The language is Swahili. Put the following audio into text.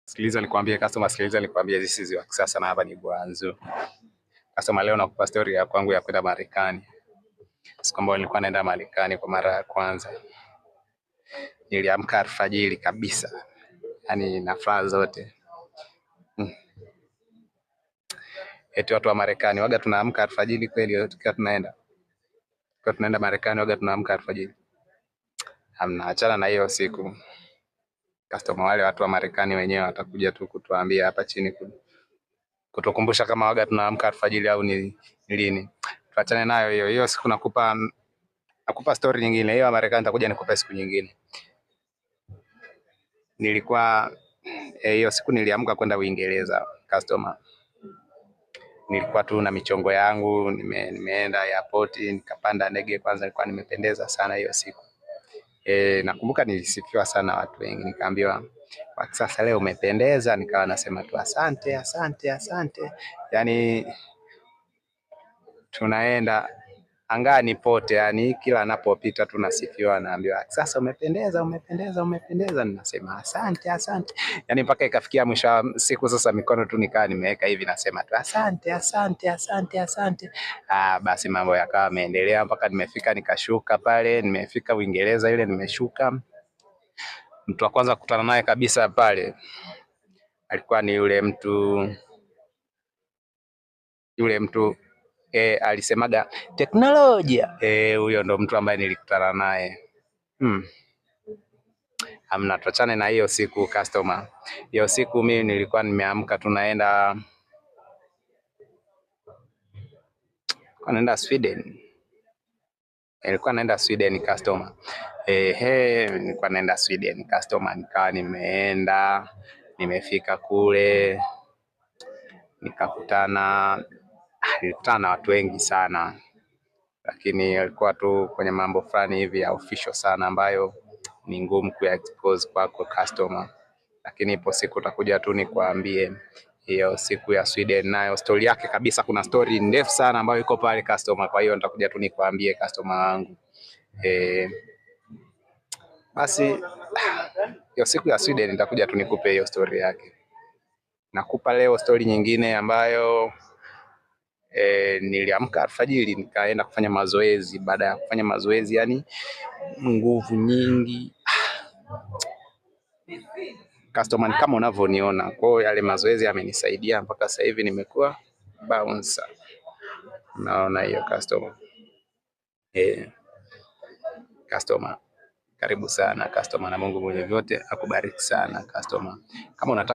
Sikiliza nikwambie customer, sikiliza nikwambie, this is wa kisasa na hapa ni Bwanzu. Customer, leo nakupa story ya kwangu ya kwenda Marekani. Siku ambayo nilikuwa naenda Marekani kwa mara ya kwanza. Niliamka alfajiri kabisa. Yaani na furaha zote. Eti watu wa Marekani waga tunaamka alfajiri kweli tukiwa tunaenda. Tukiwa tunaenda Marekani waga tunaamka alfajiri. Hamna, achana na hiyo siku. Customer, wale watu wa Marekani wenyewe watakuja tu kutuambia hapa chini kutukumbusha kama waga tunaamka alfajiri au ni lini. Tuachane nayo hiyo. Hiyo siku nakupa story nyingine. Hiyo Marekani nitakuja nikupe siku nyingine. Nilikuwa hiyo siku niliamka kwenda Uingereza customer. Nilikuwa tu na michongo yangu, nimeenda airport, nikapanda ndege kwanza, nilikuwa nimependeza sana hiyo siku. Nakumbuka nilisifiwa sana watu wengi, nikaambiwa sasa leo umependeza, nikawa nasema tu asante, asante, asante. Yaani tunaenda angani pote, yani kila anapopita tunasifiwa, naambiwa sasa umependeza, umependeza, umependeza, ninasema asante, asante. Yani mpaka ikafikia mwisho wa siku sasa mikono tu nikaa nimeweka hivi nasema tu asante, asante, asante, asante. Basi mambo yakawa yameendelea mpaka nimefika, nikashuka pale, nimefika Uingereza ile, nimeshuka. Mtu wa kwanza kukutana naye kabisa pale alikuwa ni yule mtu alisemaga teknolojia. Huyo ndo mtu ambaye nilikutana naye. Amna, tuachane na hiyo siku customer. Hiyo siku mimi nilikuwa nimeamka tunaenda Sweden. Nilikuwa naenda Sweden customer. Nilikuwa naenda Sweden customer, nikawa nimefika kule nilikutana na watu wengi sana, lakini alikuwa tu kwenye mambo fulani hivi ya official sana ambayo ni ngumu kuexpose kwako customer. Lakini ipo siku utakuja tu nikwambie hiyo siku ya Sweden nayo story yake kabisa. Kuna story ndefu sana ambayo iko pale customer, kwa hiyo nitakuja tu nikwambie customer wangu. Basi hiyo siku ya Sweden nitakuja tu nikupe hiyo story yake. Nakupa leo story nyingine ambayo niliamka alfajiri nikaenda kufanya mazoezi. Baada ya kufanya mazoezi, yani nguvu nyingi customer, kama unavyoniona. Kwa hiyo yale mazoezi yamenisaidia mpaka sasa hivi nimekuwa bouncer. Naona hiyo customer. Customer, karibu sana customer, na Mungu mwenye vyote akubariki sana customer. Kama unataka